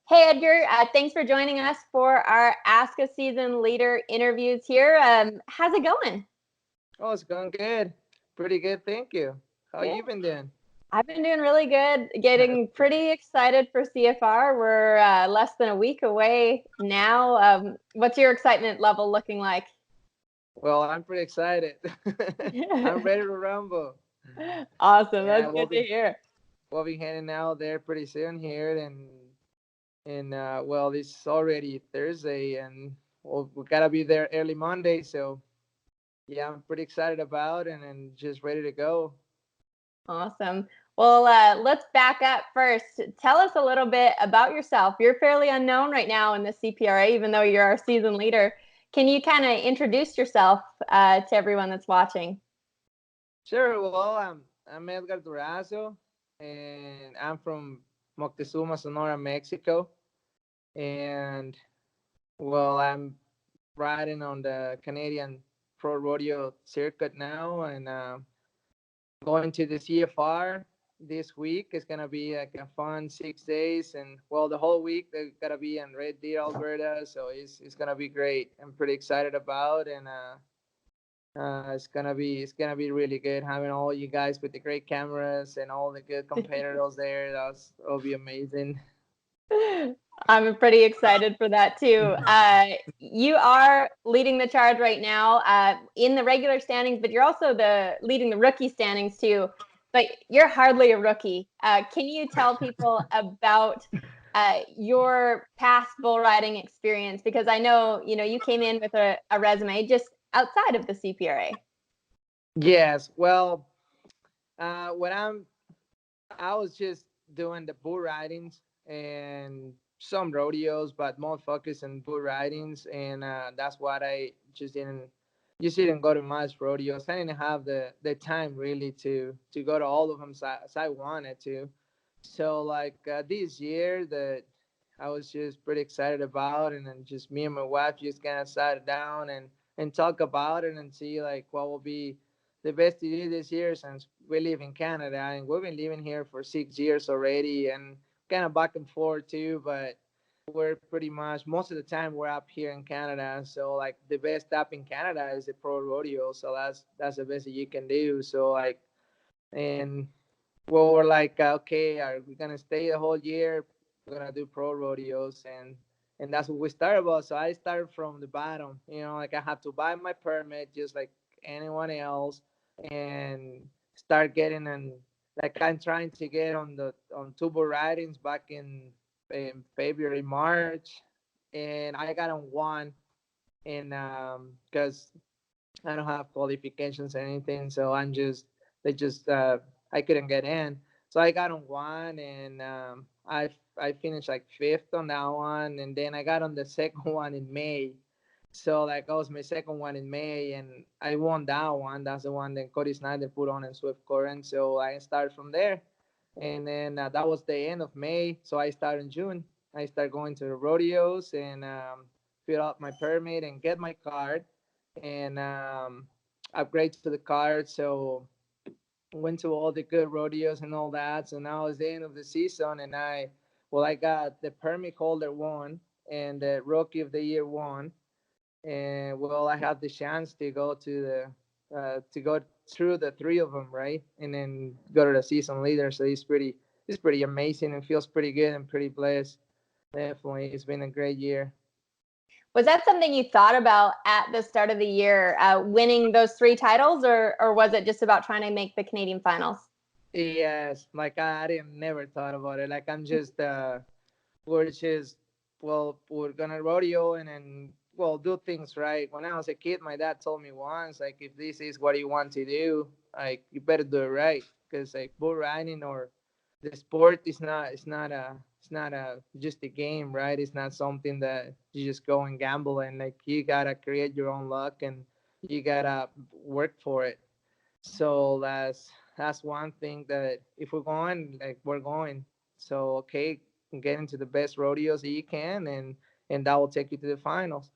Hey Edgar, thanks for joining us for our Ask a Season Leader interviews here. How's it going? Oh, it's going good. Pretty good, thank you. How Good. you been doing? I've been doing really good, getting pretty excited for CFR. We're less than a week away now. What's your excitement level looking like? Well, I'm pretty excited. I'm ready to rumble. Awesome, Yeah, that's good to hear. we'll be heading out there pretty soon here, and well, it's already Thursday, and we gotta be there early Monday. So yeah, I'm pretty excited about and just ready to go. Awesome. Well, let's back up first. Tell us a little bit about yourself. You're fairly unknown right now in the CPRA, even though you're our season leader. Can you kind of introduce yourself to everyone that's watching? Sure. Well, I'm Edgar Durazo, and I'm from Moctezuma, Sonora, Mexico, and well, I'm riding on the Canadian Pro Rodeo circuit now, and going to the CFR this week. It's gonna be like a fun 6 days, and well, the whole week they're gonna be in Red Deer, Alberta. So it's gonna be great. I'm pretty excited about, and it's gonna be really good having all you guys with the great cameras and all the good competitors there. That'll be amazing. I'm pretty excited for that too. You are leading the charge right now in the regular standings, but you're also leading the rookie standings too. But you're hardly a rookie. Can you tell people about your past bull riding experience? Because I know you came in with a resume just outside of the CPRA. Yes. Well, when I was just doing the bull ridings and some rodeos, but more focused on bull ridings, and that's what I just didn't go to much rodeos. I didn't have the time really to go to all of them as I wanted to. So like this year that I was just pretty excited about, and then just me and my wife just kind of sat down and talk about it and see like what will be the best to do this year since we live in Canada and we've been living here for 6 years already and kind of back and forth too, but we're pretty much most of the time we're up here in Canada. So like the best up in Canada is the pro rodeo. So that's the best that you can do. So like and well, we're like, okay, are we gonna stay the whole year? We're gonna do pro rodeos, and that's what we started about. So I started from the bottom. Like I have to buy my permit just like anyone else, and start getting and like I'm trying to get on tuber ridings back in February, March, and I got on one, and because I don't have qualifications or anything, so they just I couldn't get in. So I got on one, and I finished like fifth on that one, and then I got on the second one in May. So like that was my second one in May, and I won that one. That's the one that Cody Snyder put on in Swift Current. So I started from there, and then that was the end of May. So I started in June. I started going to the rodeos and fill out my permit and get my card and upgrade to the card. So went to all the good rodeos and all that. So now it's the end of the season, and I got the permit holder one and the rookie of the year one, and well, I had the chance to go to go through the three of them, right, and then go to the season leader. So it's pretty amazing and feels pretty good and pretty blessed. Definitely, it's been a great year. Was that something you thought about at the start of the year, winning those three titles, or was it just about trying to make the Canadian finals? Yes, like I didn't never thought about it. Like I'm just we're just well we're gonna rodeo and then well do things right. When I was a kid, my dad told me once like if this is what you want to do, like you better do it right because like bull riding or the sport is not a just a game, right? It's not something that you just go and gamble and like you gotta create your own luck and you gotta work for it. So that's one thing that if we're going, like we're going. So okay, get into the best rodeos that you can, and that will take you to the finals.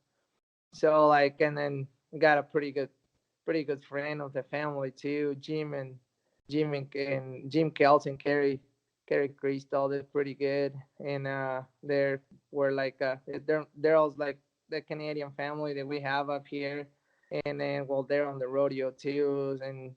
So like, and then we got a pretty good friend of the family too, Jim and Jim Kels and Kerry Crystal. They're pretty good, and they're we're like they're all like the Canadian family that we have up here, and then well they're on the rodeo too, and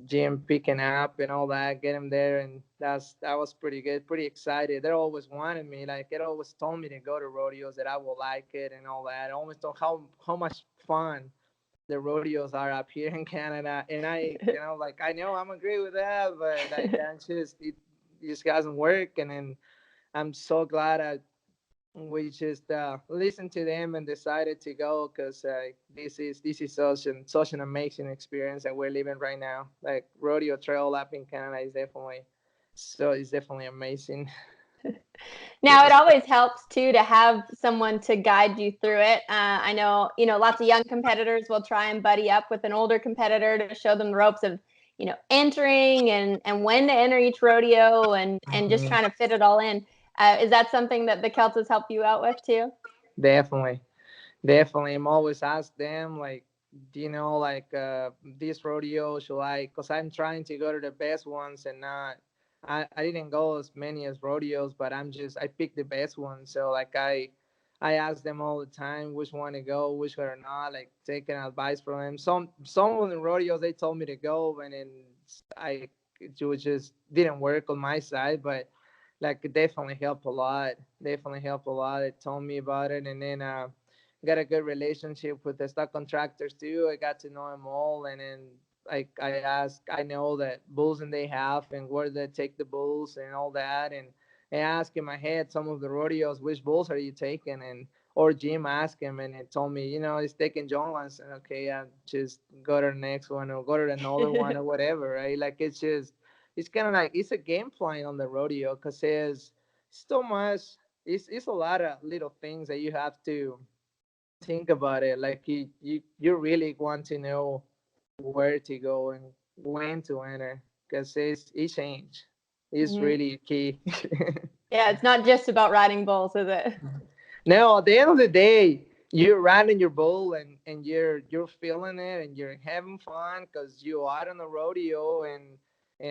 Jim picking up and all that, get him there, and that was pretty good, pretty excited. They always wanted me, like it always told me to go to rodeos that I will like it and all that. I always know how much fun the rodeos are up here in Canada, and like I know I'm agree with that, but like that's just it just doesn't work, and then I'm so glad we just listened to them and decided to go because this is such an amazing experience that we're living right now. Like rodeo trail up in Canada is definitely amazing. Now, it always helps too to have someone to guide you through it. I know, lots of young competitors will try and buddy up with an older competitor to show them the ropes of, entering and when to enter each rodeo and just Mhm. trying to fit it all in. Is that something that the Celts has helped you out with too? Definitely. Definitely, I'm always ask them like, do you know like this rodeo should I? Cause I'm trying to go to the best ones and not. I didn't go as many as rodeos, but I picked the best ones. So like I ask them all the time which one to go, which one or not. Like taking advice from them. Some of the rodeos they told me to go, and then I it just didn't work on my side, but like it definitely helped a lot. Definitely helped a lot. It told me about it, and then got a good relationship with the stock contractors too. I got to know them all, and then I know that bulls and they have and where they take the bulls and all that, and I asked in my head some of the rodeos, which bulls are you taking, and or Jim asked him, and it told me, he's taking John Lance, and okay, I just go to the next one or go to another one or whatever, right? Like it's kind of like it's a game plan on the rodeo because there's so much. It's a lot of little things that you have to think about it. Like you really want to know where to go and when to enter because it change. It's Mhm. really key. Yeah, it's not just about riding bulls, is it? No, at the end of the day, you're riding your bull and you're feeling it and you're having fun because you are on a rodeo and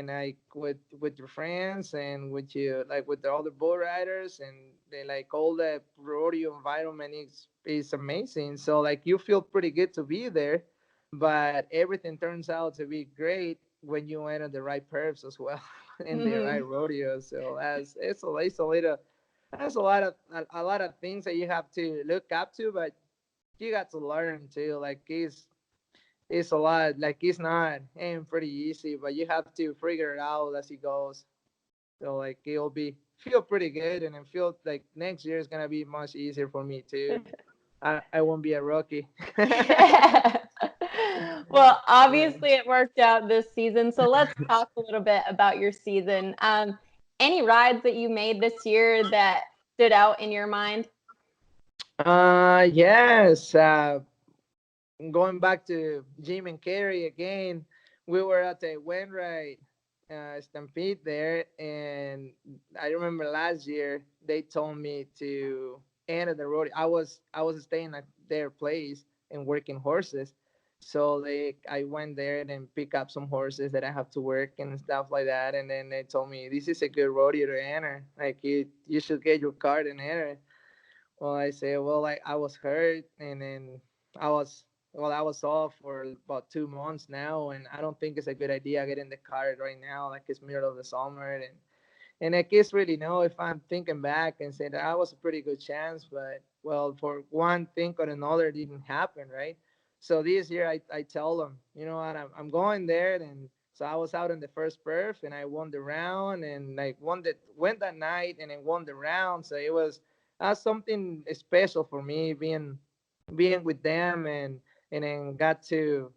like with your friends and with you like with the other bull riders and they like all the rodeo environment is amazing. So like you feel pretty good to be there, but everything turns out to be great when you enter the right perps as well in the right Hmm. rodeo. So as it's a little there's a lot of things that you have to look up to, but you got to learn too. Like it's a lot. Like it's not ain't pretty easy, but you have to figure it out as it goes. So like it'll be feel pretty good, and I feel like next year is gonna be much easier for me too. I won't be a rookie. Well, Yeah. obviously it worked out this season. So let's talk a little bit about your season. Any rides that you made this year that stood out in your mind? Yes. Going back to Jim and Kerry again, we were at a Wainwright Stampede there, and I remember last year they told me to enter the road. I was staying at their place and working horses, so I went there and pick up some horses that I have to work and stuff like that, and then they told me this is a good rodeo to enter. Like you should get your card and enter. Well, I say, well, like I was hurt, and then I was, I was off for about 2 months now, and I don't think it's a good idea getting the card right now. Like it's middle of the summer, and I guess really know if I'm thinking back and say that was a pretty good chance, but well, for one thing or another, it didn't happen, right? So this year, I tell them, you know what, I'm going there, and so I was out in the first perf, and I won the round, and like went that night, and then won the round. So it was something special for me being with them, and then got to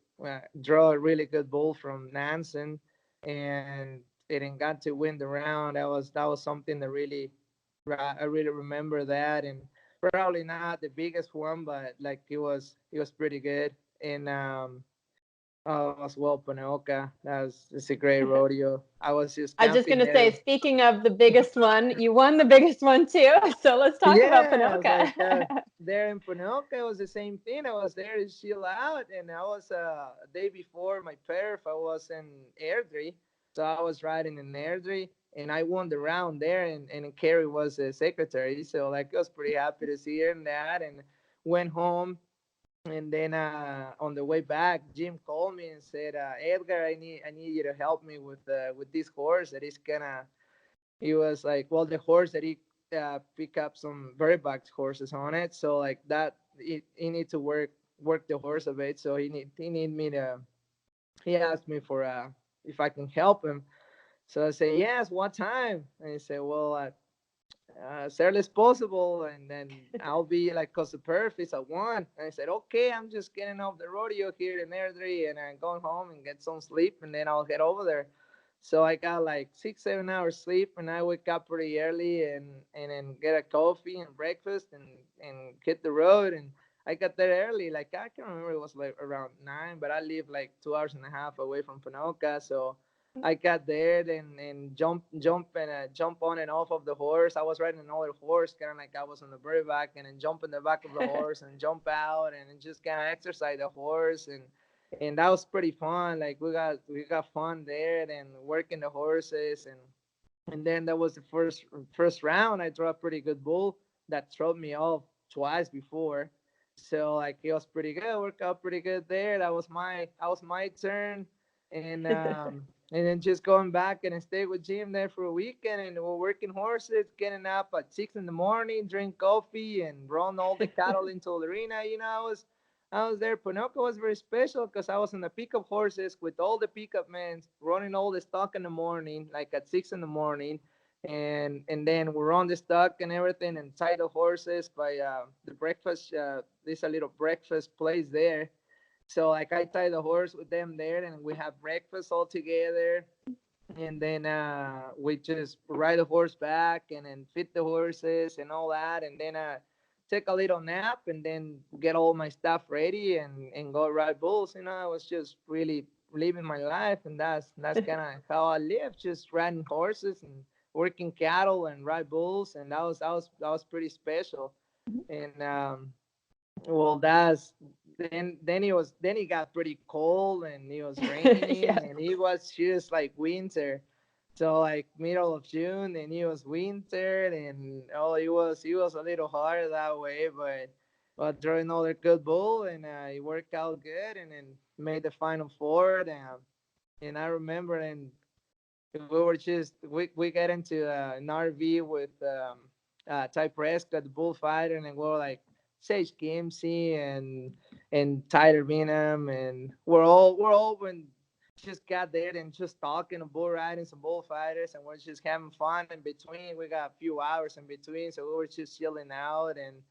draw a really good bull from Hansen, and and got to win the round. That was something that really I really remember that, and probably not the biggest one, but like it was pretty good. And as well, Panoka. It's a great rodeo. I was just I was just camping going to say, there. speaking of the biggest one, you won the biggest one too. So let's talk about Yeah, it's Panoka. like there in Panoka, it was the same thing. I was there to chill out, and I was a day before my perf. I was in Airdrie, so I was riding in Airdrie, and I won the round there, and Carrie was the secretary. So like I was pretty happy to see her in that, and went home. And then on the way back, Jim called me and said, "Edgar, I need you to help me with this horse that is gonna." He was like, "Well, the horse that he pick up some very back horses on it, so like that he need to work the horse a bit. So he need me to. He asked me for if I can help him. So I say yes. What time? And he said, "Well, as early as possible, and then I'll be like, cause the perf is at 1." And I said, "Okay, I'm just getting off the rodeo here in Airdrie, and I'm going home and get some sleep, and then I'll head over there." So I got like 6-7 hours sleep, and I wake up pretty early, and then get a coffee and breakfast, and hit the road. And I got there early, like I can remember it was like around 9, but I live like 2 hours and a half away from Panoka, so I got there and jump on and off of the horse. I was riding another horse, kind of like I was on the very back, and then jump in the back of the horse and jump out and just kind of exercise the horse, and that was pretty fun. Like we got fun there and working the horses, and then that was the first round. I drew a pretty good bull that threw me off twice before, so like it was pretty good. Worked out pretty good there. That was my turn, and then just going back and stay with Jim there for a weekend, and we're working horses, getting up at 6 in the morning, drink coffee, and run all the cattle into the arena. I was there. Ponoka was very special because I was on the pickup horses with all the pickup men running all the stock in the morning, like at 6 in the morning, and then we run the stock and everything and tie the horses by the breakfast. There's a little breakfast place there, so like I tie the horse with them there, and we have breakfast all together, and then we just ride the horse back and then feed the horses and all that, and then take a little nap, and then get all my stuff ready and go ride bulls. I was just really living my life, and that's kind of how I live, just riding horses and working cattle and ride bulls, and that was pretty special. And well, then it got pretty cold, and it was raining, Yeah. and it was just like winter. So like middle of June, and it was winter, and oh, it was a little hard that way, but drawing another good bull, and it worked out good, and then made the final four. And I remember, and we got into an RV with Ty Prescott, the bullfighter, and we were like Sage Kimsey and Tyler Bingham, and we're all when just got there and just talking and bull riding some bullfighters, and we're just having fun in between. We got a few hours in between, so we were just chilling out, and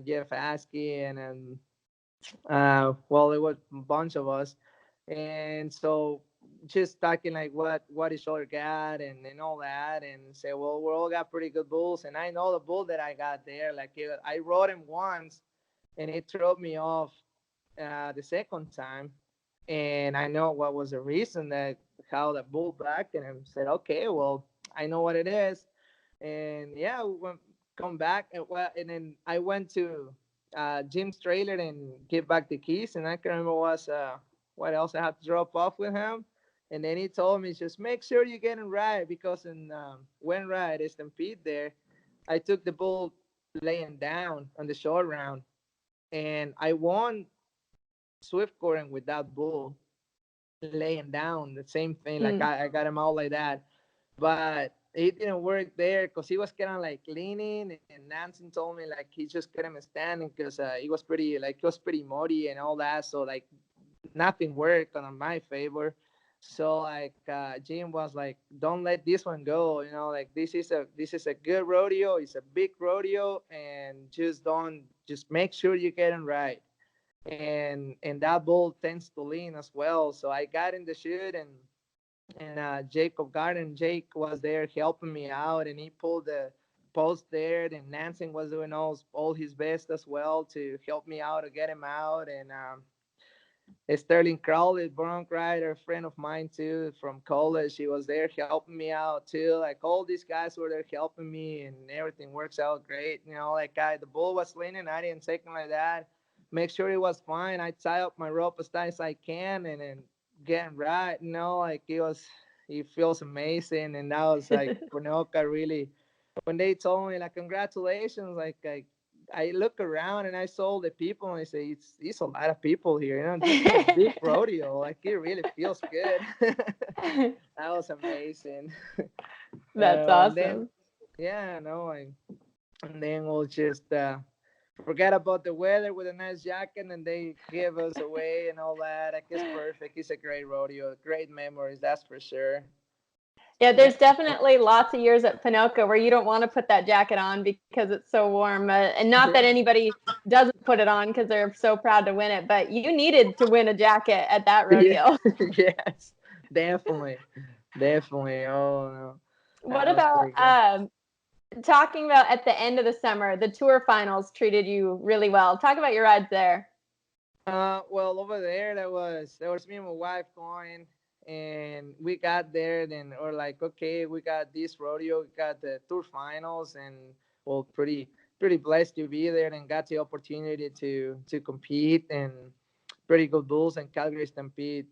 Jeff Askey, and well, it was a bunch of us, and so just talking like what each other got, and all that, and say, well, we all got pretty good bulls, and I know the bull that I got there, like I rode him once, and it threw me off the second time, and I know what was the reason, that how the bull backed, and I said, okay, well, I know what it is. And yeah, we went, come back, and then I went to Jim's trailer and give back the keys, and I can remember what else I had to drop off with him. And then he told me, just make sure you get it right, because in when right is Stampede there, I took the bull laying down on the short round, and I won Swift Current with that bull laying down. The same thing, like Mm. I got him out like that, but it didn't work there because he was kind of like leaning, and Nansen told me like he just kept him standing because he was pretty muddy and all that. So like nothing worked on my favor. So like Jim was like, "Don't let this one go. Like this is a good rodeo. It's a big rodeo, and just make sure you get it right." And that bull tends to lean as well. So I got in the chute, and Jake was there helping me out, and he pulled the post there. And Nansen was doing all his best as well to help me out to get him out. And Sterling Crowley, bronc rider, friend of mine too from college, he was there helping me out too. Like all these guys were there helping me, and everything works out great. Like the bull was leaning, I didn't take him like that. Make sure it was fine. I tie up my rope as tight as I can, and then getting right. Like it feels amazing. And that was like Ponoka really, when they told me like congratulations, like I look around and I saw the people and I say it's a lot of people here. This is a big rodeo. Like it really feels good. That was amazing. That's And then awesome. yeah, no, and then we'll just forget about the weather with a nice jacket, and they give us away and all that. Like it's perfect. It's a great rodeo, great memories, that's for sure. Yeah, Yeah. there's definitely lots of years at Pinoca where you don't want to put that jacket on because it's so warm. And not that anybody doesn't put it on because they're so proud to win it, but you needed to win a jacket at that Yeah. rodeo. Yes, definitely, definitely. Oh no, What that was about pretty good. talking about at the end of the summer, the tour finals treated you really well. Talk about your rides there. Well, over there, there was me and my wife going, and we got there. Then we're like, okay, we got this rodeo, we got the tour finals, and well, pretty blessed to be there and got the opportunity to compete and pretty good bulls and Calgary Stampede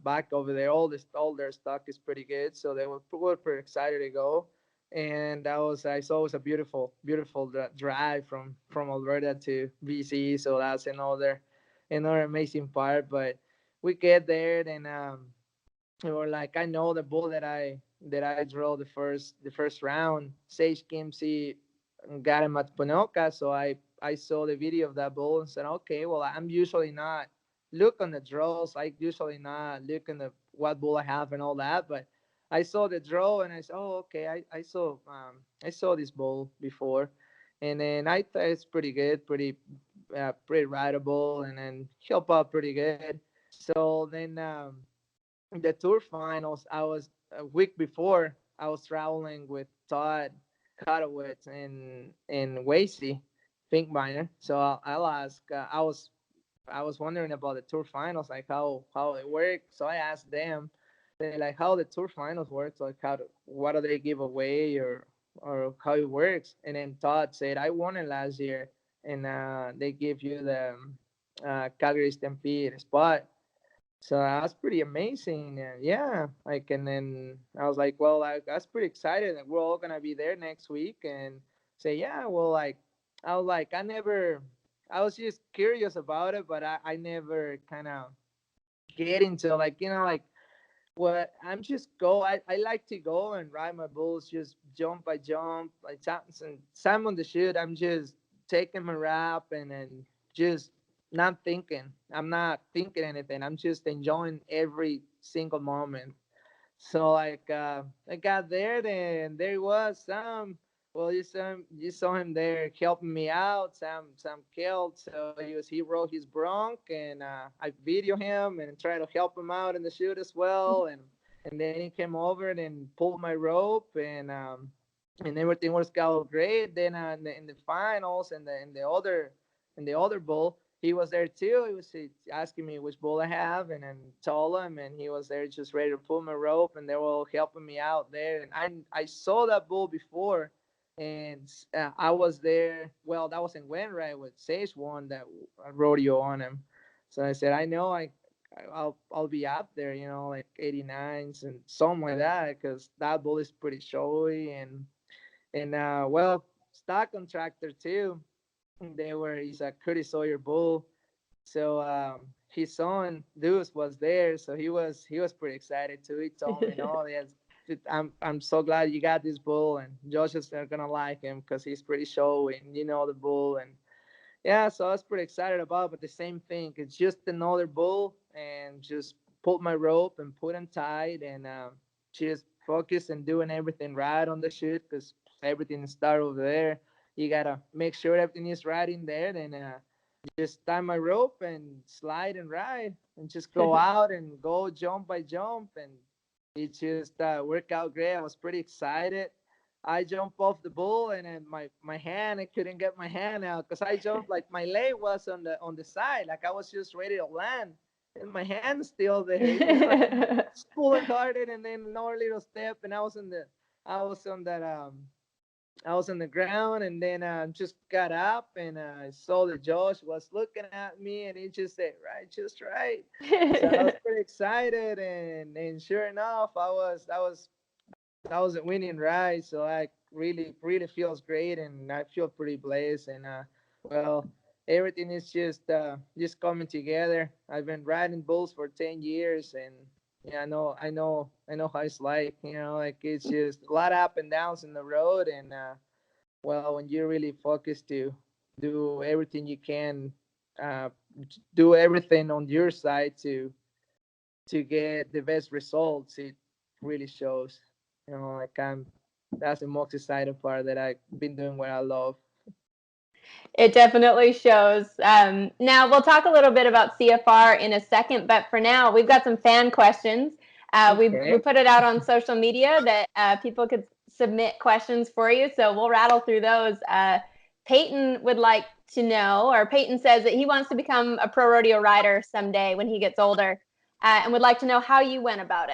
back over there. All their stock is pretty good, so were pretty excited to go. And I saw it was a beautiful drive from Alberta to BC. So that's another amazing part. But we get there and we were like, I know the bull that I drew the first round. Sage Kimsey got him at Ponoka, so I saw the video of that bull and said, okay, well, I'm usually not look on the draws. I usually not look on the what bull I have and all that, but I saw the draw and I said, oh, okay, I saw this bull before, and then I thought it's pretty good, pretty rideable, and then help out pretty good. So then the tour finals, I was a week before. I was traveling with Todd Kotowitz and Wasey Finkbeiner. So I'll ask. I was wondering about the tour finals, like how it works. So I asked them, they like how the tour finals works, like what do they give away or how it works. And then Todd said, I won it last year, and they give you the Calgary Stampede spot. So that's pretty amazing. Yeah, like, and then I was like, well, that's pretty excited that we're all gonna be there next week, and say, yeah, well, like, I was just curious about it, but I never kind of get into like, like what I'm just go. I like to go and ride my bulls, just jump by jump, like Sam on the shoot. I'm just taking my rap and then just not thinking. I'm not thinking anything. I'm just enjoying every single moment. So like I got there, then there he was, Sam. Well, you saw him there helping me out. Sam killed, so he rode his bronc, and I video him and try to help him out in the shoot as well. And then he came over and pulled my rope, and everything was going great. Then in the finals and in the other bowl, he was there too. He was asking me which bull I have, and then told him, and he was there just ready to pull my rope, and they were all helping me out there. And I saw that bull before, and I was there. Well, that was in Wainwright with Sage won that rodeo on him. So I said, I know I'll be up there, like 89s and something like that, because that bull is pretty showy and well, stock contractor too. He's a Curtis Sawyer bull. So his son Deuce was there, so he was pretty excited too. He told me, "No, yes, I'm so glad you got this bull, and Josh is gonna like him because he's pretty showy and the bull." And yeah, so I was pretty excited about it, but the same thing. It's just another bull, and just pulled my rope and put him tight, and just focus and doing everything right on the shoot because everything started over there. You gotta make sure everything is right in there, and just tie my rope and slide and ride and just go out and go jump by jump, and it just worked out great. I was pretty excited. I jumped off the bull, and then my hand, I couldn't get my hand out because I jumped like my leg was on the side, like I was just ready to land, and my hand's still there. And just pulling harder, and then another little step, and I was on that I was on the ground, and then just got up, and I saw that Josh was looking at me, and he just said, "Right, just right." So I was pretty excited, and sure enough, I was a winning ride. So I really feels great, and I feel pretty blessed. And well, everything is just coming together. I've been riding bulls for 10 years, and yeah, I know how it's like. You know, like it's just a lot of up and downs in the road, and well, when you're really focused to do everything you can, uh, do everything on your side to get the best results, it really shows. You know, like that's the most exciting part, that I've been doing what I love. It definitely shows. Now, we'll talk a little bit about CFR in a second, but for now, we've got some fan questions. We Okay. put it out on social media that people could submit questions for you, so we'll rattle through those. Peyton would like to know, or Peyton says that he wants to become a pro rodeo rider someday when he gets older, and would like to know how you went about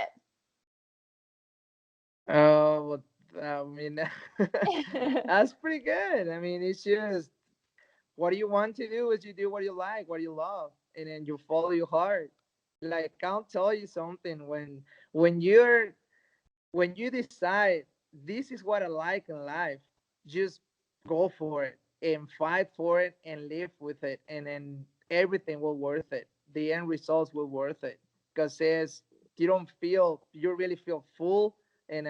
Oh, well, I mean, it. that's pretty good. I mean, it's just what you want to do is you do what you like, what you love, and then you follow your heart. Like I'll tell you something, when you're when you decide this is what I like in life, just go for it and fight for it and live with it, and then everything will worth it. The end results will worth it, because as you don't feel, you really feel full, and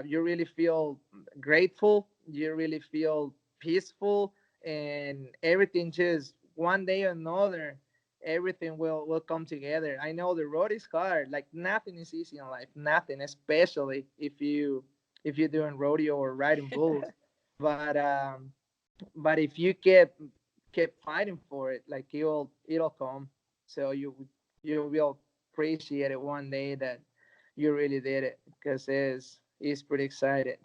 you really feel grateful, you really feel peaceful, and everything just one day or another, everything will come together. I know the road is hard. Like nothing is easy in life. Nothing, especially if you're doing rodeo or riding bulls. But but if you kept fighting for it, like it'll come. So you will appreciate it one day that you really did it, because it's pretty excited.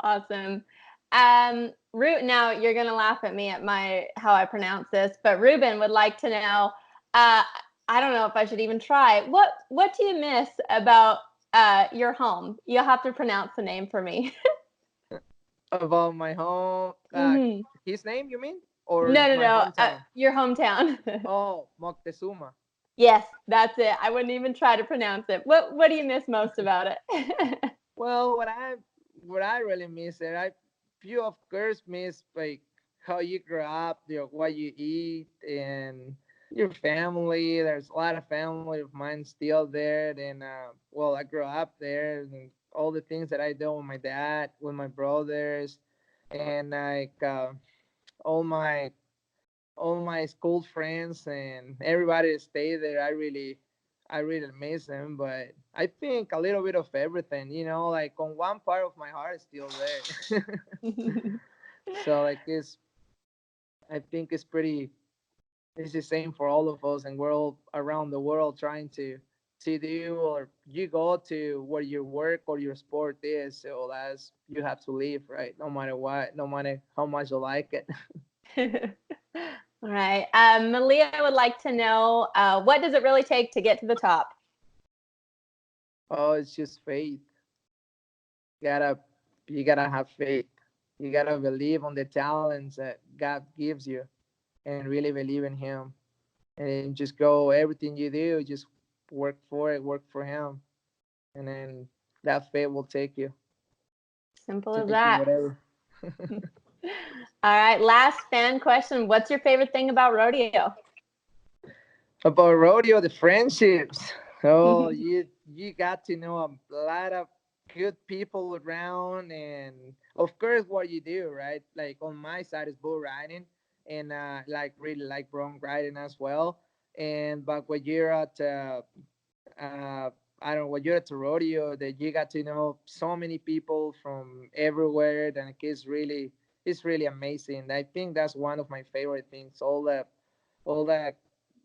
Awesome. Now you're gonna laugh at me at my how I pronounce this, but Ruben would like to know. Uh, I don't know if I should even try. What do you miss about your home? You'll have to pronounce the name for me. About my home, Hmm. his name you mean, or No, no, my no. hometown? Your hometown. Oh, Moctezuma. Yes, that's it. I wouldn't even try to pronounce it. What do you miss most about it? Well, what I really miss it, I few of course miss like how you grew up, what you eat, and your family. There's a lot of family of mine still there, and well, I grew up there, and all the things that I do with my dad, with my brothers, and like all my all my school friends and everybody that stay there. I really miss them, but I think a little bit of everything, you know, like on one part of my heart is still there. So like I think it's the same for all of us, and we're all around the world trying to do, or you go to where your work or your sport is, so that's you have to leave, right? No matter what, no matter how much you like it. All right. Malia would like to know what does it really take to get to the top? Oh, it's just faith. Gotta you gotta have faith. You gotta believe on the talents that God gives you, and really believe in Him, and then just go everything you do, just work for it, work for Him, and then that faith will Simple as take you that. whatever. All right. Last fan question. What's your favorite thing about rodeo? About rodeo, the friendships. Oh, you got to know a lot of good people around, and of course, what you do, right? Like on my side is bull riding, and like really like bronc riding as well. And but when you're at uh, I don't know, when you're at the rodeo, that you got to know so many people from everywhere, and it's really amazing. I think that's one of my favorite things. All the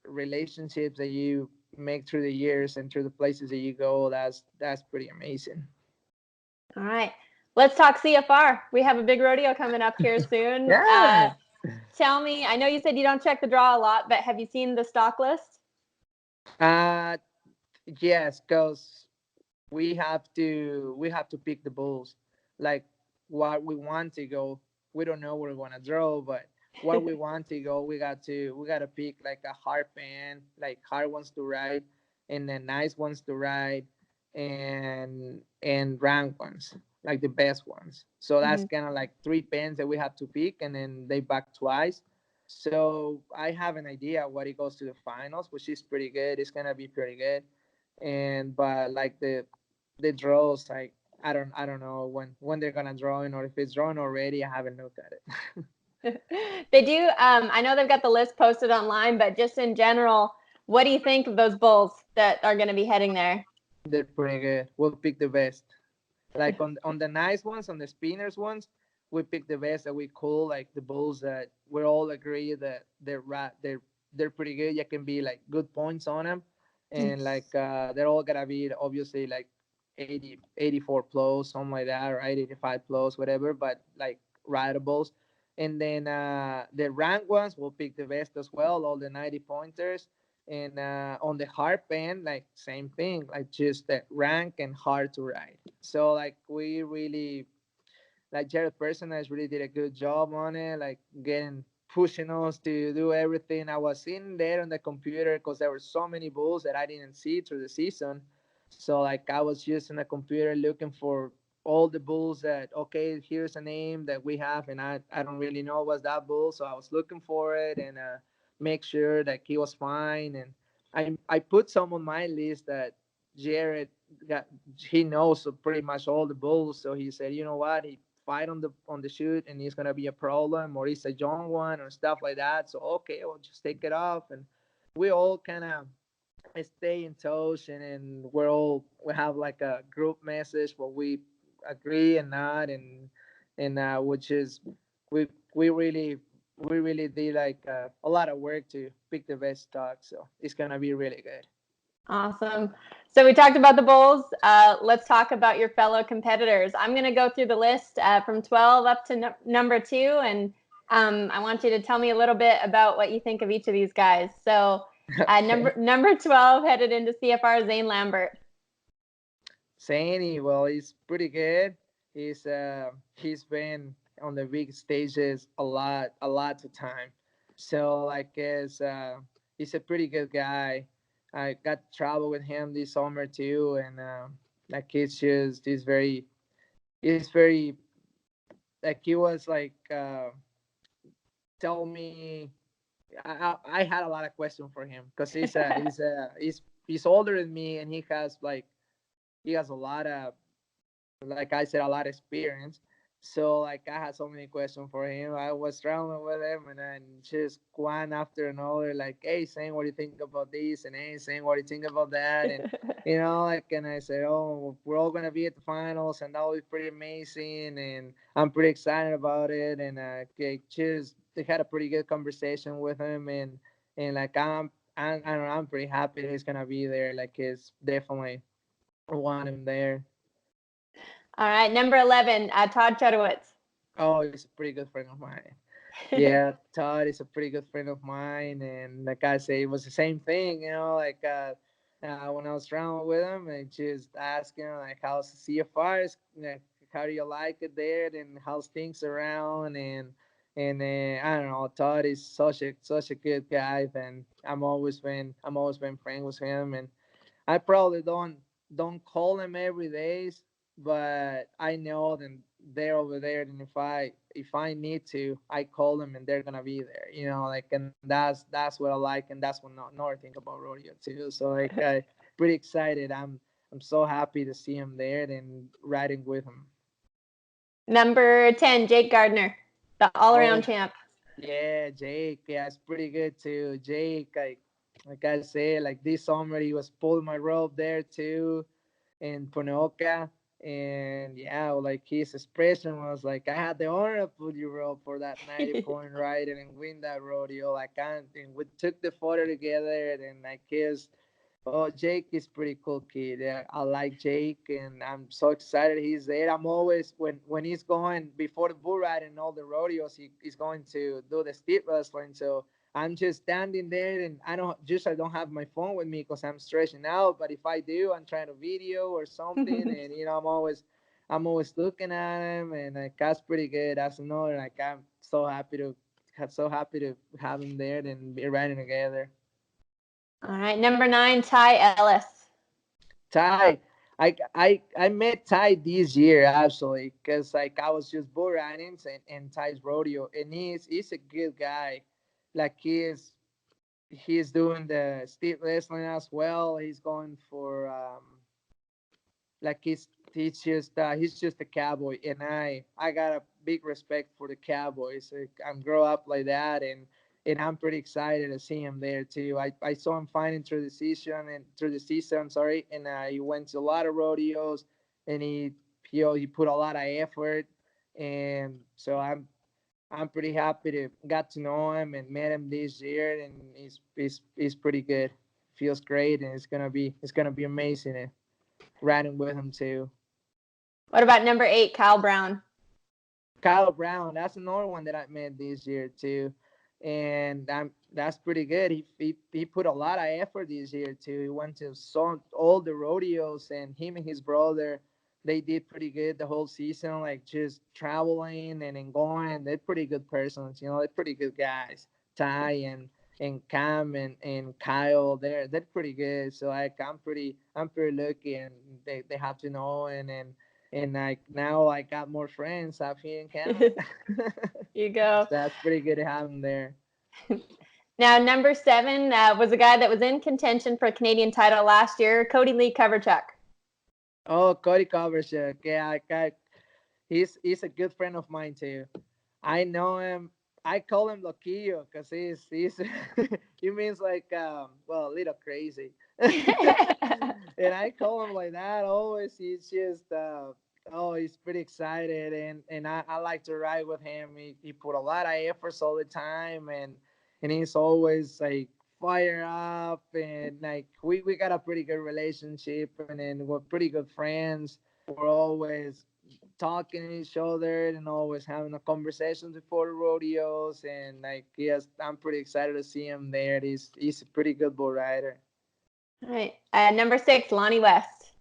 relationships that you make through the years and through the places that you go, that's pretty amazing. All right. Let's talk CFR. We have a big rodeo coming up here soon. Yeah. Tell me, I know you said you don't check the draw a lot, but have you seen the stock list? Uh yes, because we have to pick the bulls. Like what we want to go. We don't know where we're gonna draw, but what we want to go, we gotta pick like a hard pen, like hard ones to ride, and then nice ones to ride, and rank ones, like the best ones. So that's Mhm. kind of like three pens that we have to pick, and then they back twice. So I have an idea what it goes to the finals, which is pretty good. It's gonna be pretty good. And but like the draws, like I don't know when they're gonna draw in, or if it's drawn already. I haven't looked at it. They do. I know they've got the list posted online, but just in general, what do you think of those bulls that are going to be heading there? They're pretty good. We'll pick the best. Like on the nice ones, on the spinners ones, we pick the best that we cool. Like the bulls that we all agree that they're pretty good. You can be like good points on them, and like they're all gonna be obviously like 80, 84 plus, something like that, right? 85 plus, whatever. But like rideables, and then the rank ones will pick the best as well. All the 90 pointers. And on the hard pen, like same thing, like just the rank and hard to ride. So like we really, like Jared Personage really did a good job on it, like getting pushing us to do everything. I was in there on the computer because there were so many bulls that I didn't see through the season. So like I was just in the computer looking for all the bulls that, okay, here's a name that we have, and I don't really know what's that bull. So I was looking for it, and make sure that he was fine. And I put some on my list that Jared got, he knows pretty much all the bulls. So he said, you know what, he fight on the shoot and it's gonna be a problem, or it's a young one or stuff like that. So okay, we'll just take it off, and we all kind of stay in touch, and we have like a group message where we agree and not, and which is we we really we really did like a lot of work to pick the best stock. So it's gonna be really good. Awesome. So we talked about the bulls. Let's talk about your fellow competitors. I'm going to go through the list from 12 up to number 2, and I want you to tell me a little bit about what you think of each of these guys. So Okay. number 12 headed into CFR, Zane Lambert. Sandy, well, he's pretty good. He's been on the big stages a lot of time. So like he's a pretty good guy. I got to travel with him this summer too, and like he's very like he was like tell me I had a lot of questions for him because he's older than me, and he has a lot of, like I said, a lot of experience. So like I had so many questions for him. I was traveling with him, and then just one after another, like, hey, saying what do you think about this, and hey, saying what do you think about that, and like, and I said, oh, we're all gonna be at the finals, and that'll be pretty amazing, and I'm pretty excited about it, and just they had a pretty good conversation with him, and like I don't know, I'm pretty happy that he's gonna be there. Like, it's definitely want him there. All right, number 11, Todd Chudowitz. Oh, he's a pretty good friend of mine. Yeah, Todd is a pretty good friend of mine, and like I say, it was the same thing, like when I was traveling with him, and just asking like how's the CFR, like, how do you like it there, and how's things around, and I don't know, Todd is such a good guy, and I'm always been friends with him, and I probably don't call them every day, but I know them they're over there, and if I need to, I call them and they're gonna be there. Like, and that's what I like, and that's what another thing about rodeo too. So like I pretty excited. I'm so happy to see him there and riding with him. Number 10, Jake Gardner, the all-around Oh champ. yeah, Jake. Yeah, it's pretty good too. Jake, like I said, like this summer he was pulling my rope there too in Ponoka. And yeah, like his expression was like, I had the honor to put you rope for that 90-point ride and win that rodeo. Like, and we took the photo together, and like his, oh, Jake is pretty cool kid. Yeah, I like Jake, and I'm so excited he's there. I'm always when he's going before the bull ride and all the rodeos, he's going to do the speed wrestling. So I'm just standing there, and I don't have my phone with me because I'm stretching out. But if I do, I'm trying to video or something, and I'm always looking at him, and like that's pretty good. That's another like I'm so happy to have him there and be riding together. All right, number 9, Ty Ellis. Ty, I met Ty this year actually, cause like I was just bull riding and Ty's rodeo, and he's a good guy. Like he's doing the steep wrestling as well. He's going for like he's just a cowboy, and I got a big respect for the Cowboys. Like, I'm grow up like that, and I'm pretty excited to see him there too. I saw him fighting through the season, sorry, and he went to a lot of rodeos, and he put a lot of effort, and so I'm pretty happy to got to know him and met him this year, and he's pretty good. Feels great, and it's gonna be amazing riding with him too. What about number 8, Kyle Brown? Kyle Brown, that's another one that I met this year too, and that's pretty good. He put a lot of effort this year too. He went to all the rodeos, and him and his brother, they did pretty good the whole season, like just traveling and going. And they're pretty good persons, they're pretty good guys. Ty and Cam and Kyle, they're pretty good. So like I'm pretty lucky, and they have to know and like now I got more friends out here in Canada. You go. That's pretty good to have them there. Now, number 7 was a guy that was in contention for a Canadian title last year, Cody Lee Coverchuck. Oh, Cody Kovacic. Yeah, he's a good friend of mine too. I know him. I call him Loquillo because he's he means like well, a little crazy. And I call him like that always. He's just oh, he's pretty excited, and I like to ride with him. He put a lot of efforts all the time, and he's always like fire up, and like we got a pretty good relationship, and then we're pretty good friends. We're always talking to each other and always having a conversation before the rodeos, and like yes, I'm pretty excited to see him there. He's a pretty good bull rider. All right. Number 6, Lonnie West.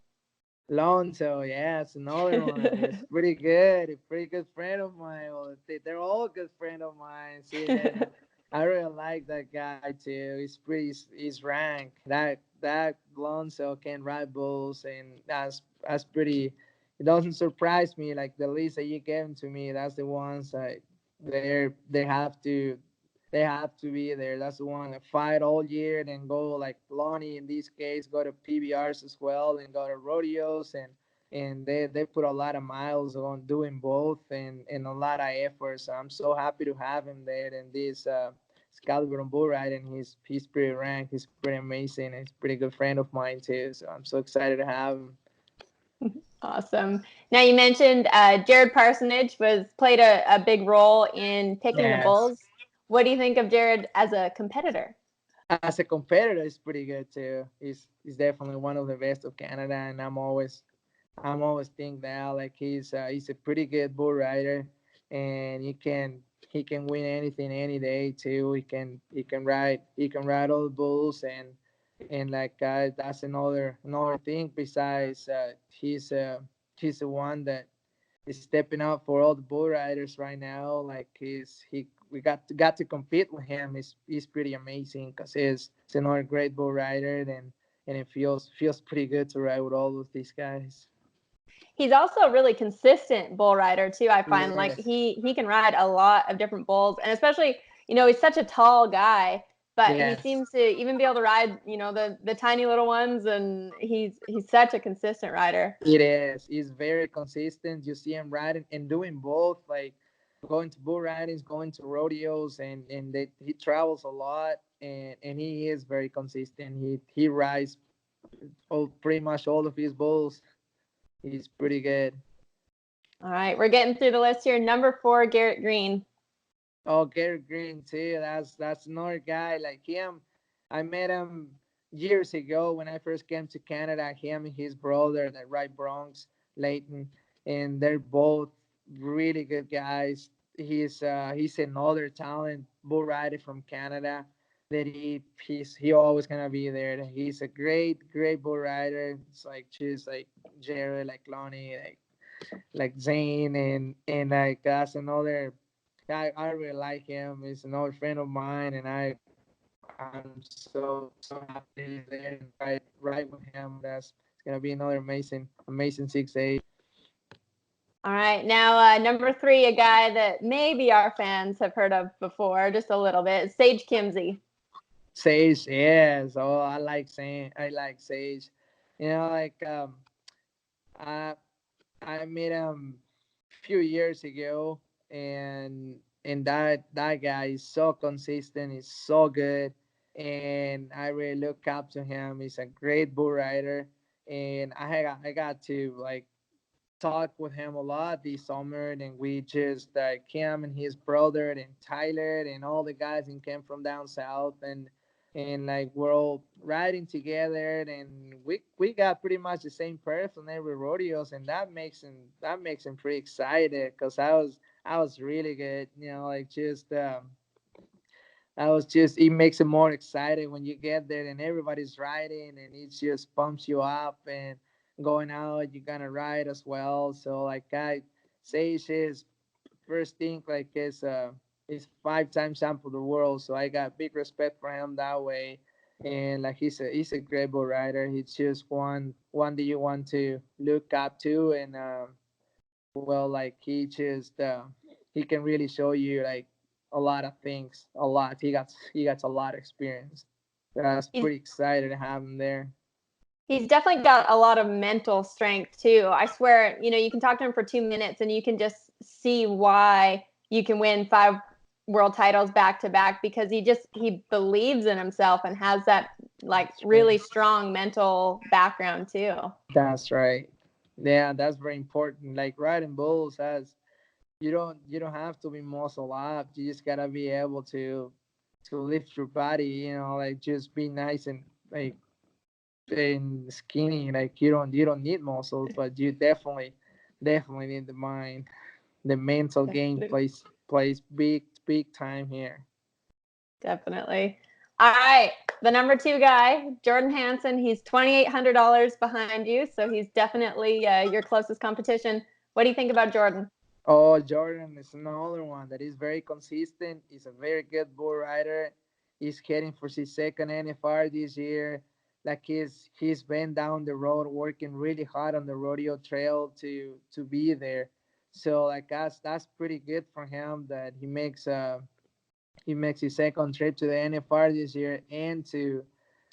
Lonzo, yeah, it's another one. It's pretty good. A pretty good friend of mine. Well, they're all good friend of mine. See, and I really like that guy too. He's ranked. That Lonzo can ride bulls, and that's pretty. It doesn't surprise me. Like the list that you gave to me, that's the ones that they have to be there. That's the one that fight all year and then go like Lonnie in this case, go to PBRs as well and go to rodeos, and they put a lot of miles on doing both and a lot of effort. So I'm so happy to have him there in this Excalibur and bull riding. He's pretty ranked. He's pretty amazing. He's a pretty good friend of mine too. So I'm so excited to have him. Awesome. Now you mentioned Jared Parsonage played a big role in picking the Yes. bulls. What do you think of Jared as a competitor? As a competitor, he's pretty good too. He's definitely one of the best of Canada, and I'm always think that like he's a pretty good bull rider, and he can win anything any day too. He can ride all the bulls, and like that's another thing. Besides, he's the one that is stepping up for all the bull riders right now. Like we got to compete with him. He's pretty amazing because he's another great bull rider, and it feels pretty good to ride with all of these guys. He's also a really consistent bull rider too. I find like Yes, he can ride a lot of different bulls, and especially he's such a tall guy, but he yes, seems to even be able to ride the tiny little ones, and he's such a consistent rider. it is. He's very consistent. You see him riding and doing both, like going to bull ridings, going to rodeos, and he travels a lot, and he is very consistent. He rides pretty much all of his bulls. He's pretty good. All right, we're getting through the list here. Number 4, Garrett Green. Oh, Gary Green too. That's another guy like him. I met him years ago when I first came to Canada. Him and his brother, the right Bronx, Leighton, and they're both really good guys. He's another talent bull rider from Canada that he always gonna be there. He's a great bull rider. It's like just like Jerry, like Lonnie, like like Zane and like that's another. I really like him. He's another friend of mine, and I'm so happy that he's there and right with him. That's it's gonna be another amazing 6A. All right. Now, number 3, a guy that maybe our fans have heard of before, just a little bit, Sage Kimsey. Sage, yes. Oh, I like Sage. Like I I met him a few years ago, and that guy is so consistent. He's so good, and I really look up to him. He's a great bull rider, and I got to like talk with him a lot this summer, and we just him and his brother and Tyler and all the guys in camp from down south, and like we're all riding together, and we got pretty much the same person every rodeos, and that makes him pretty excited because I was really good, like just I was just it makes it more excited when you get there and everybody's riding and it just pumps you up and going out you're gonna ride as well. So like I say his first thing like is 5 time champion of the world. So I got big respect for him that way. And like he's a great bull rider. He's just one that you want to look up to and well like he can really show you like a lot of things a lot he got a lot of experience. So I was He's pretty excited to have him there. he's definitely got a lot of mental strength too. I swear, you can talk to him for 2 minutes and you can just see why you can win 5 world titles back to back because he believes in himself and has that like That's really right. strong mental background too. That's right. Yeah, that's very important. Like riding bulls has you don't have to be muscle up. You just gotta be able to lift your body, like just be nice and like and skinny. Like you don't need muscles, but you definitely need the mind. The mental game plays big time here. Definitely. All right. The number 2 guy, Jordan Hansen, he's $2,800 behind you. So he's definitely your closest competition. What do you think about Jordan? Oh, Jordan is another one that is very consistent. He's a very good bull rider. He's heading for his second NFR this year. Like he's been down the road working really hard on the rodeo trail to be there. So like that's pretty good for him that he makes his second trip to the NFR this year and to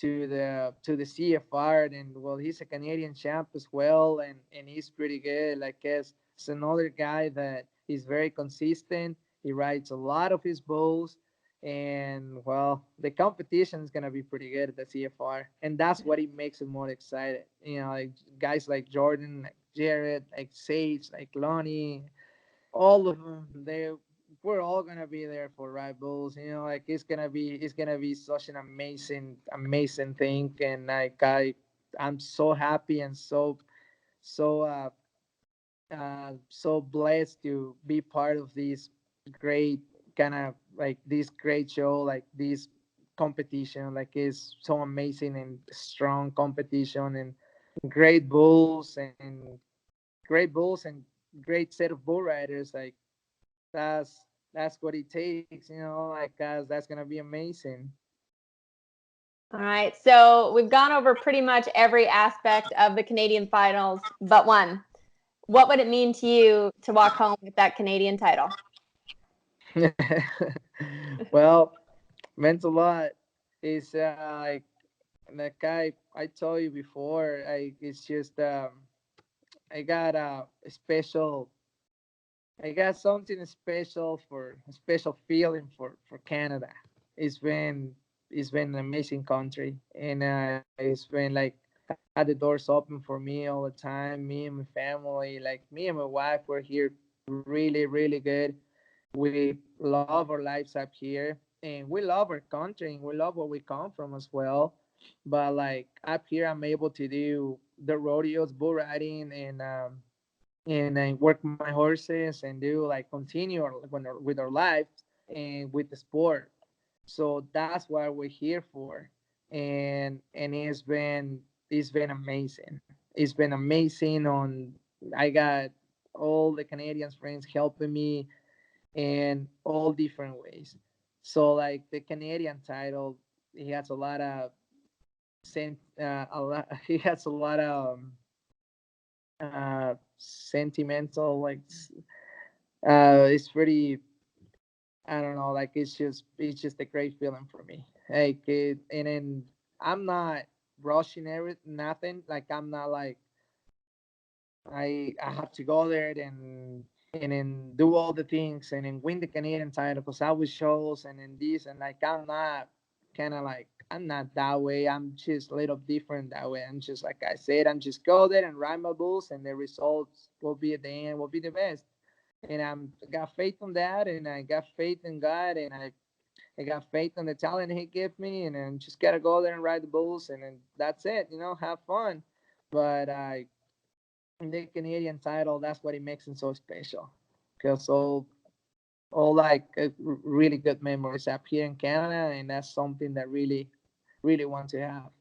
the CFR. And well, he's a Canadian champ as well, and he's pretty good. Like it's another guy that is very consistent. He rides a lot of his bulls, and well, the competition is gonna be pretty good at the CFR, and that's what it makes it more excited. Like guys like Jordan, like Jared, like Sage, like Lonnie, all of them, we're all gonna be there for Red Bulls. Like it's gonna be such an amazing thing, and like I'm so happy and so so blessed to be part of this great kind of like this great show, like this competition. Like it's so amazing and strong competition and great bulls and great set of bull riders. Like that's what it takes, like that's gonna be amazing. All right. So we've gone over pretty much every aspect of the Canadian finals but one. What would it mean to you to walk home with that Canadian title? Well, meant a lot. It's like I told you before. It's just I got a special. I got something special for a special feeling for Canada. It's been it's been an amazing country, and it's been like had the doors open for me all the time. Me and my family, like me and my wife, we're here really good. We love our lives up here, and we love our country, and we love where we come from as well. But like up here, I'm able to do the rodeos, bull riding, and I work my horses and do like continue with our lives and with the sport. So that's what we're here for, and it's been amazing. It's been amazing. I got all the Canadians friends helping me in all different ways. So like the Canadian title, he has a lot of he has a lot of sentimental like it's pretty, I don't know, like it's just a great feeling for me. Like and then I'm not rushing nothing. Like I'm not like I have to go there and then do all the things and then win the Canadian title because I was shows and then this and like I'm not kind of like I'm not that way. I'm just a little different that way. I'm just like I said, I'm just go there and ride my bulls and the results will be at the end will be the best. And I'm got faith on that and I got faith in God and I got faith in the talent he gave me and then just gotta go there and ride the bulls and then that's it. Have fun. But I the Canadian title, that's what it makes it so special. Because all like really good memories up here in Canada, and that's something that really want to have.